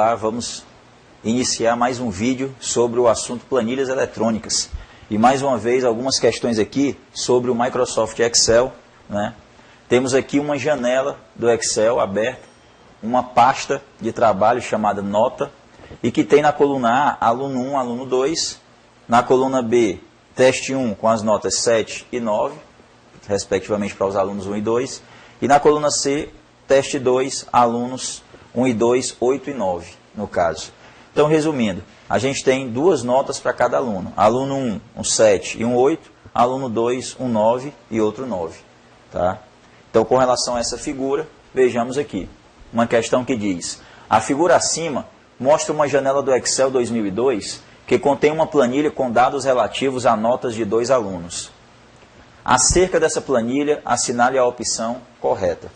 falar, vamos iniciar mais um vídeo sobre o assunto planilhas eletrônicas. E mais uma vez, algumas questões aqui sobre o Microsoft Excel, né? Temos aqui uma janela do Excel aberta, uma pasta de trabalho chamada Nota, e que tem na coluna A, aluno 1, aluno 2, na coluna B, teste 1 com as notas 7 e 9, respectivamente para os alunos 1 e 2, e na coluna C, teste 2, alunos 1 e 2, 8 e 9, no caso. Então, resumindo, a gente tem duas notas para cada aluno. Aluno 1, um 7 e um 8, aluno 2, um 9 e outro 9. Tá? Então, com relação a essa figura, vejamos aqui. Uma questão que diz, a figura acima mostra uma janela do Excel 2002 que contém uma planilha com dados relativos a notas de 2 alunos. Acerca dessa planilha, assinale a opção correta.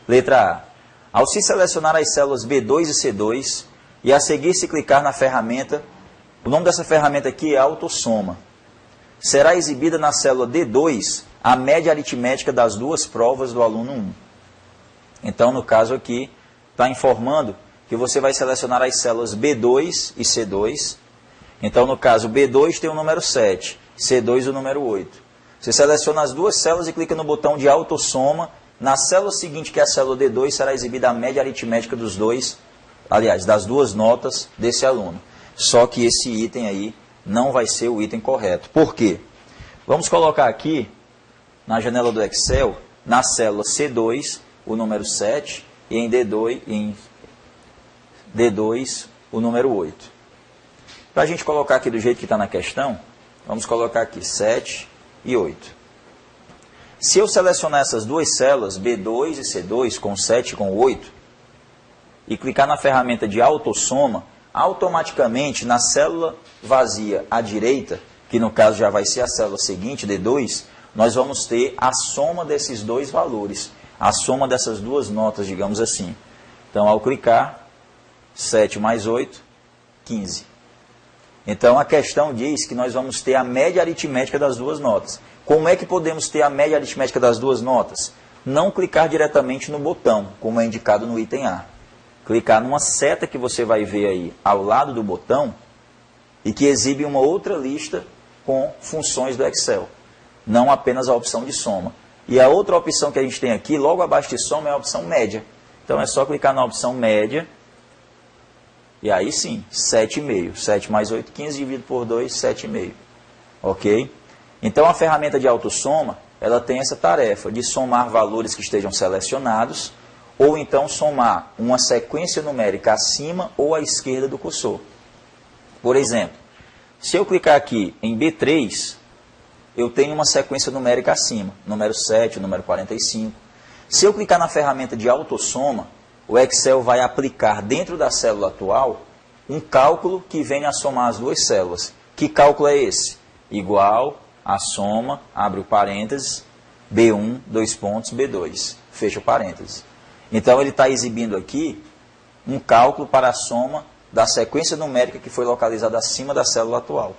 Letra A. Ao se selecionar as células B2 e C2, e a seguir se clicar na ferramenta, o nome dessa ferramenta aqui é autossoma. Será exibida na célula D2 a média aritmética das duas provas do aluno 1. Então, no caso aqui, está informando que você vai selecionar as células B2 e C2. Então, no caso, B2 tem o número 7, C2 o número 8. Você seleciona as duas células e clica no botão de autossoma. Na célula seguinte, que é a célula D2, será exibida a média aritmética dos dois, aliás, das duas notas desse aluno. Só que esse item aí não vai ser o item correto. Por quê? Vamos colocar aqui, na janela do Excel, na célula C2, o número 7, e em D2 o número 8. Para a gente colocar aqui do jeito que está na questão, vamos colocar aqui 7 e 8. Se eu selecionar essas duas células, B2 e C2, com 7 e com 8, e clicar na ferramenta de autossoma, automaticamente na célula vazia à direita, que no caso já vai ser a célula seguinte, D2, nós vamos ter a soma desses dois valores, a soma dessas duas notas, digamos assim. Então, ao clicar, 7 mais 8, 15. Então, a questão diz que nós vamos ter a média aritmética das duas notas. Como é que podemos ter a média aritmética das duas notas? Não clicar diretamente no botão, como é indicado no item A. Clicar numa seta que você vai ver aí ao lado do botão e que exibe uma outra lista com funções do Excel. Não apenas a opção de soma. E a outra opção que a gente tem aqui, logo abaixo de soma, é a opção média. Então, é só clicar na opção média. E aí sim, 7,5. 7 mais 8, 15, dividido por 2, 7,5. Ok? Então, a ferramenta de autossoma, ela tem essa tarefa de somar valores que estejam selecionados, ou então somar uma sequência numérica acima ou à esquerda do cursor. Por exemplo, se eu clicar aqui em B3, eu tenho uma sequência numérica acima, número 7, número 45. Se eu clicar na ferramenta de autossoma, o Excel vai aplicar dentro da célula atual um cálculo que venha a somar as duas células. Que cálculo é esse? Igual a soma, abre o parênteses, B1, dois pontos, B2, fecha o parênteses. Então, ele está exibindo aqui um cálculo para a soma da sequência numérica que foi localizada acima da célula atual.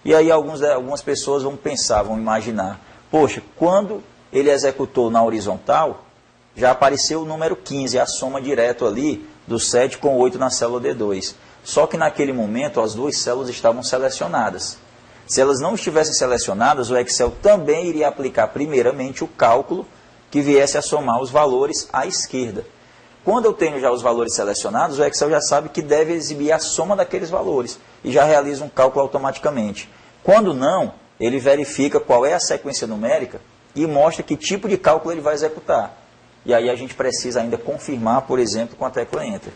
E aí algumas pessoas vão pensar, vão imaginar, poxa, quando ele executou na horizontal, já apareceu o número 15, a soma direto ali do 7 com 8 na célula D2. Só que naquele momento as duas células estavam selecionadas. Se elas não estivessem selecionadas, o Excel também iria aplicar primeiramente o cálculo que viesse a somar os valores à esquerda. Quando eu tenho já os valores selecionados, o Excel já sabe que deve exibir a soma daqueles valores e já realiza um cálculo automaticamente. Quando não, ele verifica qual é a sequência numérica e mostra que tipo de cálculo ele vai executar. E aí a gente precisa ainda confirmar, por exemplo, com a tecla Enter.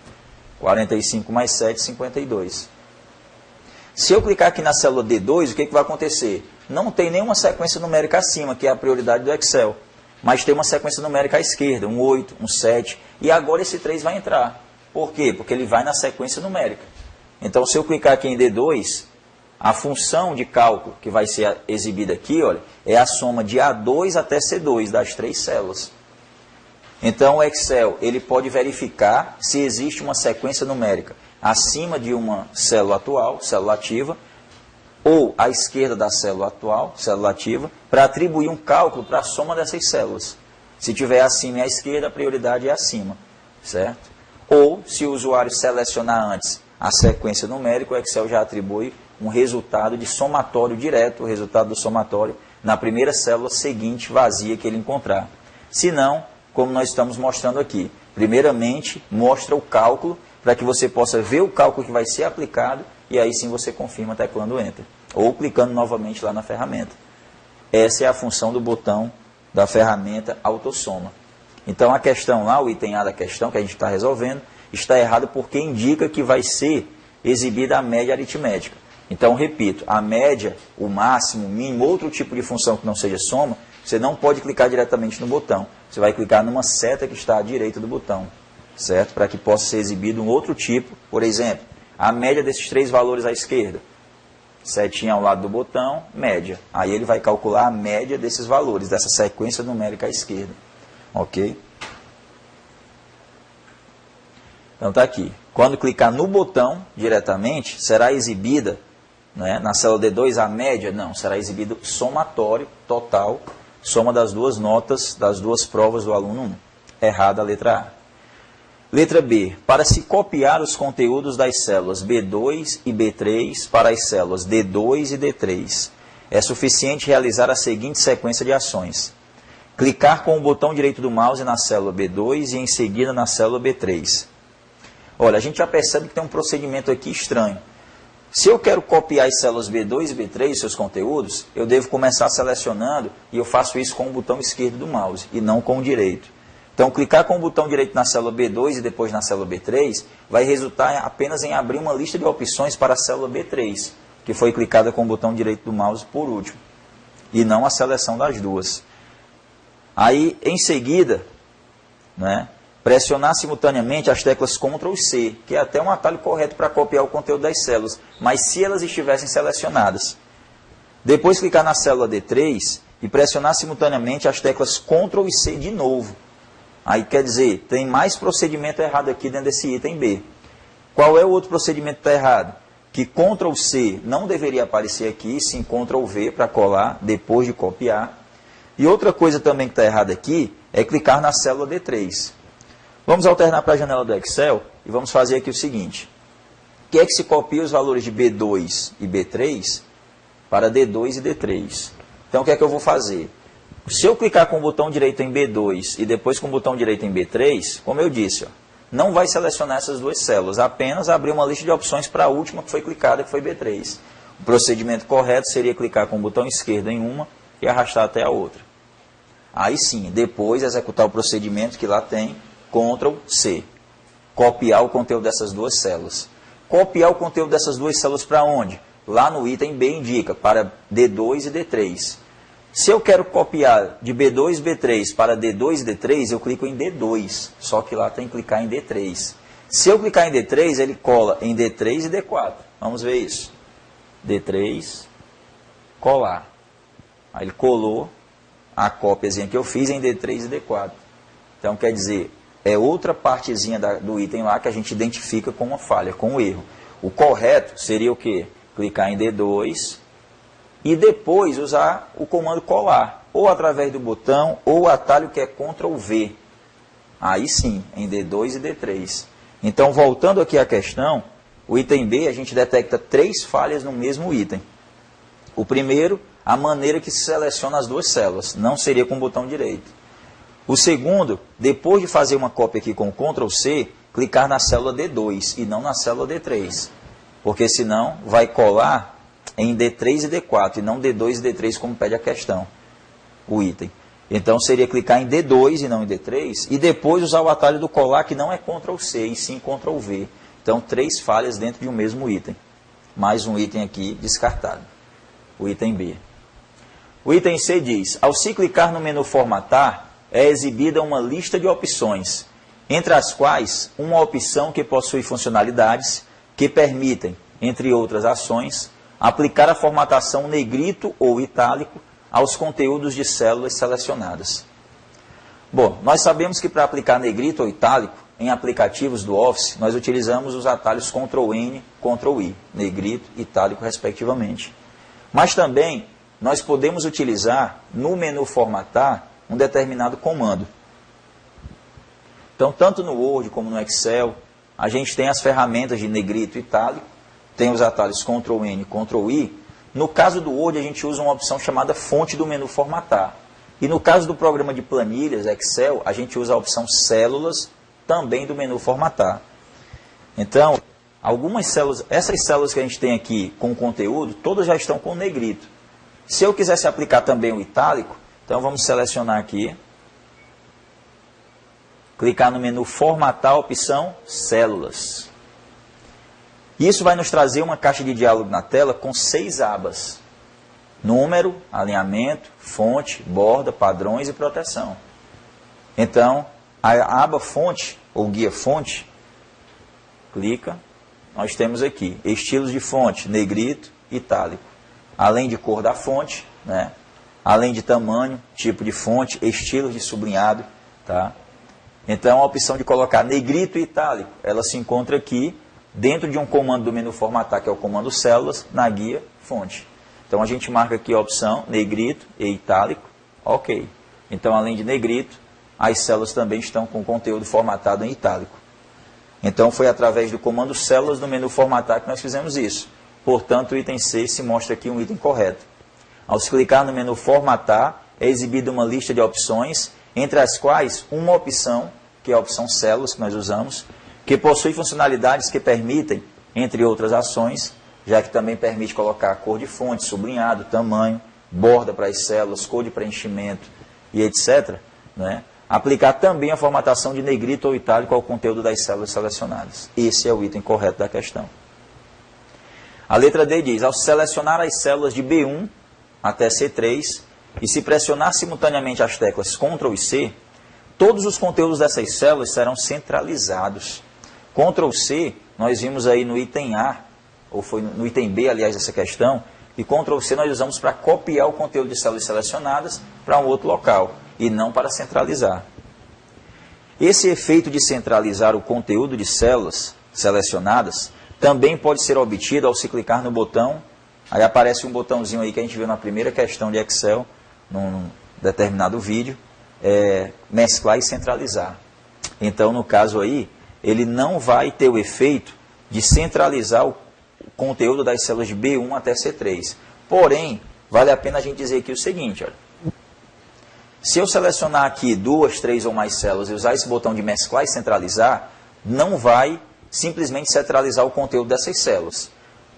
45 mais 7, 52. Se eu clicar aqui na célula D2, o que vai acontecer? Não tem nenhuma sequência numérica acima, que é a prioridade do Excel. Mas tem uma sequência numérica à esquerda, um 8, um 7. E agora esse 3 vai entrar. Por quê? Porque ele vai na sequência numérica. Então, se eu clicar aqui em D2, a função de cálculo que vai ser exibida aqui, olha, é a soma de A2 até C2, das 3 células. Então, o Excel ele pode verificar se existe uma sequência numérica acima de uma célula atual, célula ativa, ou à esquerda da célula atual, célula ativa, para atribuir um cálculo para a soma dessas células. Se tiver acima e à esquerda, a prioridade é acima, certo? ou, se o usuário selecionar antes a sequência numérica, o Excel já atribui um resultado de somatório direto, o resultado do somatório, na primeira célula seguinte vazia que ele encontrar. Se não, como nós estamos mostrando aqui, primeiramente mostra o cálculo para que você possa ver o cálculo que vai ser aplicado e aí sim você confirma teclando Enter. Ou clicando novamente lá na ferramenta. Essa é a função do botão da ferramenta AutoSoma. Então a questão lá, o item A da questão que a gente está resolvendo, está errado porque indica que vai ser exibida a média aritmética. Então, repito, a média, o máximo, o mínimo, outro tipo de função que não seja soma, você não pode clicar diretamente no botão. Você vai clicar numa seta que está à direita do botão, certo? Para que possa ser exibido um outro tipo, por exemplo, a média desses 3 valores à esquerda. Setinha ao lado do botão, média. Aí ele vai calcular a média desses valores, dessa sequência numérica à esquerda. Ok? Então está aqui. Quando clicar no botão diretamente, será exibida, né, na célula D2 a média? Não, será exibido somatório total, soma das duas notas, das duas provas do aluno 1. Errada a letra A. Letra B. Para se copiar os conteúdos das células B2 e B3 para as células D2 e D3, é suficiente realizar a seguinte sequência de ações. Clicar com o botão direito do mouse na célula B2 e em seguida na célula B3. Olha, a gente já percebe que tem um procedimento aqui estranho. Se eu quero copiar as células B2 e B3, seus conteúdos, eu devo começar selecionando e eu faço isso com o botão esquerdo do mouse e não com o direito. Então, clicar com o botão direito na célula B2 e depois na célula B3 vai resultar apenas em abrir uma lista de opções para a célula B3, que foi clicada com o botão direito do mouse por último, e não a seleção das duas. Aí, em seguida, né, pressionar simultaneamente as teclas Ctrl e C, que é até um atalho correto para copiar o conteúdo das células, mas se elas estivessem selecionadas. Depois clicar na célula D3 e pressionar simultaneamente as teclas Ctrl e C de novo. Aí quer dizer, tem mais procedimento errado aqui dentro desse item B. Qual é o outro procedimento que está errado? Que Ctrl C não deveria aparecer aqui, sim Ctrl V para colar depois de copiar. E outra coisa também que está errada aqui é clicar na célula D3. Vamos alternar para a janela do Excel e vamos fazer aqui o seguinte. Que é que se copia os valores de B2 e B3 para D2 e D3? Então o que é que eu vou fazer? Se eu clicar com o botão direito em B2 e depois com o botão direito em B3, como eu disse, ó, não vai selecionar essas duas células, apenas abrir uma lista de opções para a última que foi clicada, que foi B3. O procedimento correto seria clicar com o botão esquerdo em uma e arrastar até a outra. Aí sim, depois executar o procedimento que lá tem, Ctrl C. Copiar o conteúdo dessas duas células. Copiar o conteúdo dessas duas células para onde? Lá no item B indica, para D2 e D3. Se eu quero copiar de B2 e B3 para D2 e D3, eu clico em D2, só que lá tem que clicar em D3. Se eu clicar em D3, ele cola em D3 e D4. Vamos ver isso. D3, colar. Aí ele colou a cópiazinha que eu fiz em D3 e D4. Então, quer dizer, é outra partezinha do item lá que a gente identifica com uma falha, com um erro. O correto seria o quê? Clicar em D2 e depois usar o comando colar, ou através do botão, ou o atalho que é Ctrl V. Aí sim, em D2 e D3. Então, voltando aqui à questão, o item B, a gente detecta 3 falhas no mesmo item. O primeiro, a maneira que se seleciona as duas células, não seria com o botão direito. O segundo, depois de fazer uma cópia aqui com o Ctrl C, clicar na célula D2 e não na célula D3. Porque senão vai colar em D3 e D4 e não D2 e D3 como pede a questão, o item. Então seria clicar em D2 e não em D3 e depois usar o atalho do colar que não é Ctrl C e sim Ctrl V. Então 3 falhas dentro de um mesmo item. Mais um item aqui descartado, o item B. O item C diz, ao se clicar no menu formatar, é exibida uma lista de opções, entre as quais uma opção que possui funcionalidades que permitem, entre outras ações, aplicar a formatação negrito ou itálico aos conteúdos de células selecionadas. Bom, nós sabemos que para aplicar negrito ou itálico, em aplicativos do Office, nós utilizamos os atalhos Ctrl+N, Ctrl+I, negrito e itálico, respectivamente. Mas também nós podemos utilizar no menu formatar um determinado comando. Então, tanto no Word como no Excel, a gente tem as ferramentas de negrito e itálico, tem os atalhos Ctrl+N e Ctrl+I. No caso do Word, a gente usa uma opção chamada fonte do menu formatar. E no caso do programa de planilhas, Excel, a gente usa a opção células, também do menu formatar. Então, algumas células, essas células que a gente tem aqui com conteúdo, todas já estão com negrito. Se eu quisesse aplicar também o itálico, então vamos selecionar aqui, clicar no menu formatar, opção células. Isso vai nos trazer uma caixa de diálogo na tela com 6 abas. Número, alinhamento, fonte, borda, padrões e proteção. Então, a aba fonte, ou guia fonte, clica, nós temos aqui estilos de fonte, negrito, itálico. Além de cor da fonte, né? Além de tamanho, tipo de fonte, estilos de sublinhado. Tá? Então, a opção de colocar negrito e itálico, ela se encontra aqui dentro de um comando do menu formatar, que é o comando células, na guia fonte. Então, a gente marca aqui a opção negrito e itálico, ok. Então, além de negrito, as células também estão com conteúdo formatado em itálico. Então, foi através do comando células do menu formatar que nós fizemos isso. Portanto, o item C se mostra aqui um item correto. Ao se clicar no menu formatar, é exibida uma lista de opções, entre as quais uma opção, que é a opção células que nós usamos, que possui funcionalidades que permitem, entre outras ações, já que também permite colocar a cor de fonte, sublinhado, tamanho, borda para as células, cor de preenchimento e etc., né? Aplicar também a formatação de negrito ou itálico ao conteúdo das células selecionadas. Esse é o item correto da questão. A letra D diz, ao selecionar as células de B1 até C3 e se pressionar simultaneamente as teclas Ctrl e C, todos os conteúdos dessas células serão centralizados. Ctrl C, nós vimos aí no item A, ou foi no item B, aliás, dessa questão, e Ctrl C nós usamos para copiar o conteúdo de células selecionadas para um outro local, e não para centralizar. Esse efeito de centralizar o conteúdo de células selecionadas também pode ser obtido ao se clicar no botão, aí aparece um botãozinho aí que a gente viu na primeira questão de Excel, num determinado vídeo, mesclar e centralizar. Então, no caso aí, ele não vai ter o efeito de centralizar o conteúdo das células de B1 até C3. Porém, vale a pena a gente dizer aqui o seguinte, olha. Se eu selecionar aqui 2, 3 ou mais células e usar esse botão de mesclar e centralizar, não vai simplesmente centralizar o conteúdo dessas células.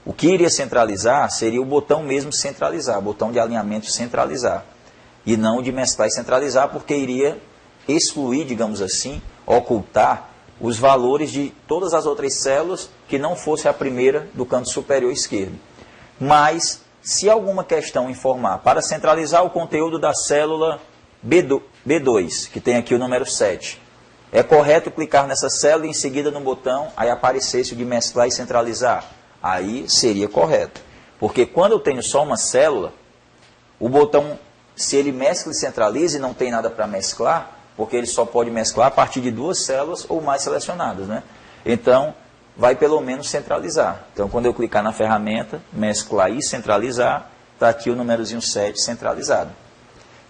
O que iria centralizar seria o botão mesmo centralizar, o botão de alinhamento centralizar. E não de mesclar e centralizar, porque iria excluir, digamos assim, ocultar os valores de todas as outras células que não fosse a primeira do canto superior esquerdo. Mas, se alguma questão informar para centralizar o conteúdo da célula B2, que tem aqui o número 7, é correto clicar nessa célula e em seguida no botão, aí aparecesse o de mesclar e centralizar. Aí seria correto. Porque quando eu tenho só uma célula, o botão, se ele mescla e centraliza e não tem nada para mesclar, porque ele só pode mesclar a partir de 2 células ou mais selecionadas, né? Então, vai pelo menos centralizar. Então, quando eu clicar na ferramenta, mesclar e centralizar, está aqui o númerozinho 7 centralizado.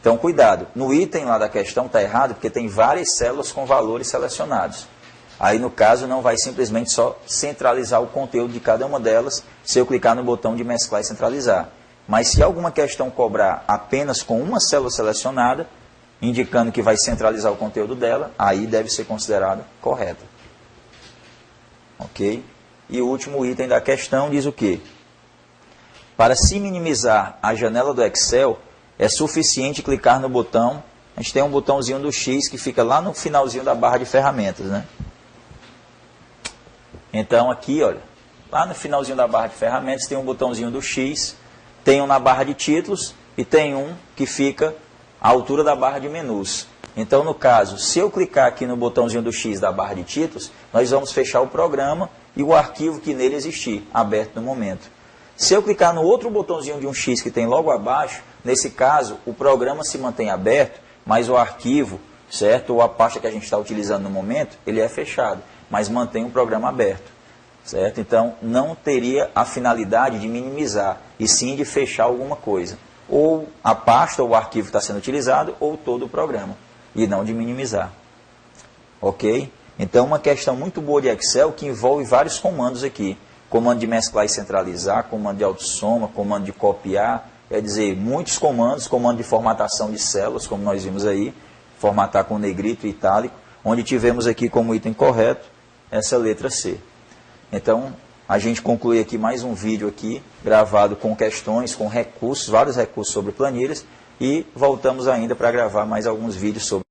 Então, cuidado, no item lá da questão está errado, porque tem várias células com valores selecionados. Aí, no caso, não vai simplesmente só centralizar o conteúdo de cada uma delas, se eu clicar no botão de mesclar e centralizar. Mas se alguma questão cobrar apenas com uma célula selecionada, indicando que vai centralizar o conteúdo dela, aí deve ser considerada correta. Ok? E o último item da questão diz o quê? Para se minimizar a janela do Excel, é suficiente clicar no botão, a gente tem um botãozinho do X que fica lá no finalzinho da barra de ferramentas, né? Então aqui, olha, lá no finalzinho da barra de ferramentas tem um botãozinho do X, tem um na barra de títulos e tem um que fica à altura da barra de menus. Então, no caso, se eu clicar aqui no botãozinho do X da barra de títulos, nós vamos fechar o programa e o arquivo que nele existir, aberto no momento. Se eu clicar no outro botãozinho de um X que tem logo abaixo, nesse caso, o programa se mantém aberto, mas o arquivo, certo? Ou a pasta que a gente está utilizando no momento, ele é fechado, mas mantém o programa aberto, certo? Então, não teria a finalidade de minimizar, e sim de fechar alguma coisa. Ou a pasta ou o arquivo está sendo utilizado, ou todo o programa, e não de minimizar. Ok? Então, uma questão muito boa de Excel que envolve vários comandos aqui. Comando de mesclar e centralizar, comando de autossoma, comando de copiar, quer dizer, muitos comandos, comando de formatação de células, como nós vimos aí, formatar com negrito e itálico, onde tivemos aqui como item correto essa letra C. Então, a gente conclui aqui mais um vídeo aqui, gravado com questões, com recursos, vários recursos sobre planilhas, e voltamos ainda para gravar mais alguns vídeos sobre